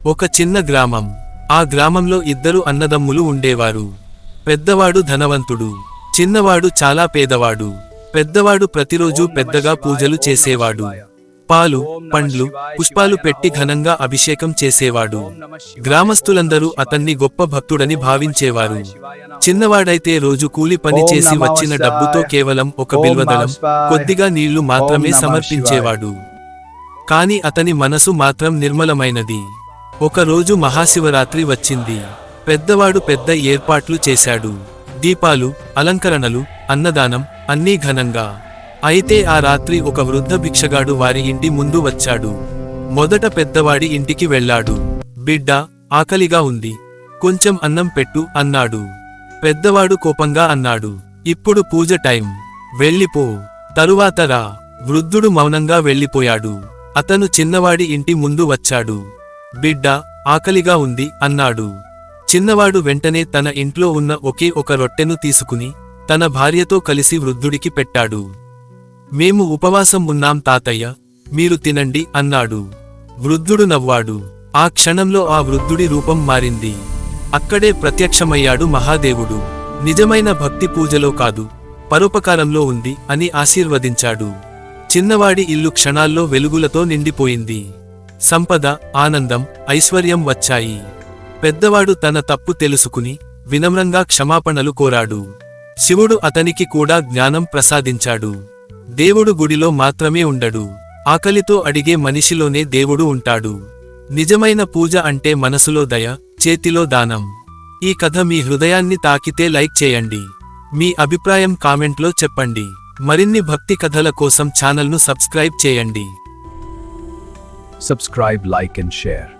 ఒక చిన్న గ్రామం. ఆ గ్రామంలో ఇద్దరు అన్నదమ్ములు ఉండేవారు. పెద్దవాడు ధనవంతుడు, చిన్నవాడు చాలా పేదవాడు. పెద్దవాడు ప్రతిరోజూ పెద్దగా పూజలు చేసేవాడు. పాలు, పండ్లు, పుష్పాలు పెట్టి ఘనంగా అభిషేకం చేసేవాడు. గ్రామస్తులందరూ అతన్ని గొప్ప భక్తుడని భావించేవారు. చిన్నవాడైతే రోజు కూలి పని చేసి వచ్చిన డబ్బుతో కేవలం ఒక బిల్వదళం, కొద్దిగా నీళ్లు మాత్రమే సమర్పించేవాడు. కాని అతని మనసు మాత్రం నిర్మలమైనది. ఒకరోజు మహాశివరాత్రి వచ్చింది. పెద్దవాడు పెద్ద ఏర్పాట్లు చేశాడు. దీపాలు, అలంకరణలు, అన్నదానం అన్నీ ఘనంగా. అయితే ఆ రాత్రి ఒక వృద్ధ భిక్షగాడు వారి ఇంటి ముందు వచ్చాడు. మొదట పెద్దవాడి ఇంటికి వెళ్ళాడు. బిడ్డా, ఆకలిగా ఉంది, కొంచెం అన్నం పెట్టు అన్నాడు. పెద్దవాడు కోపంగా అన్నాడు, ఇప్పుడు పూజ టైం, వెళ్ళిపో, తరువాత రా. వృద్ధుడు మౌనంగా వెళ్ళిపోయాడు. అతను చిన్నవాడి ఇంటి ముందు వచ్చాడు. బిడ్డా, ఆకలిగా ఉంది అన్నాడు. చిన్నవాడు వెంటనే తన ఇంట్లో ఉన్న ఒకే ఒక రొట్టెను తీసుకుని తన భార్యతో కలిసి వృద్ధుడికి పెట్టాడు. మేము ఉపవాసం ఉన్నాం తాతయ్య, మీరు తినండి అన్నాడు. వృద్ధుడు నవ్వాడు. ఆ క్షణంలో ఆ వృద్ధుడి రూపం మారింది. అక్కడే ప్రత్యక్షమయ్యాడు మహాదేవుడు. నిజమైన భక్తి పూజలో కాదు, పరోపకారంలో ఉంది అని ఆశీర్వదించాడు. చిన్నవాడి ఇల్లు క్షణాల్లో వెలుగులతో నిండిపోయింది. సంపద, ఆనందం, ఐశ్వర్యం వచ్చాయి. పెద్దవాడు తన తప్పు తెలుసుకుని వినమ్రంగా క్షమాపణలు కోరాడు. శివుడు అతనికి కూడా జ్ఞానం ప్రసాదించాడు. దేవుడు గుడిలో మాత్రమే ఉండడు, ఆకలితో అడిగే మనిషిలోనే దేవుడు ఉంటాడు. నిజమైన పూజ అంటే మనసులో దయ, చేతిలో దానం. ఈ కథ మీ హృదయాన్ని తాకితే లైక్ చేయండి. మీ అభిప్రాయం కామెంట్లో చెప్పండి. మరిన్ని భక్తి కథల కోసం ఛానల్ను సబ్స్క్రైబ్ చేయండి. Subscribe, like and share.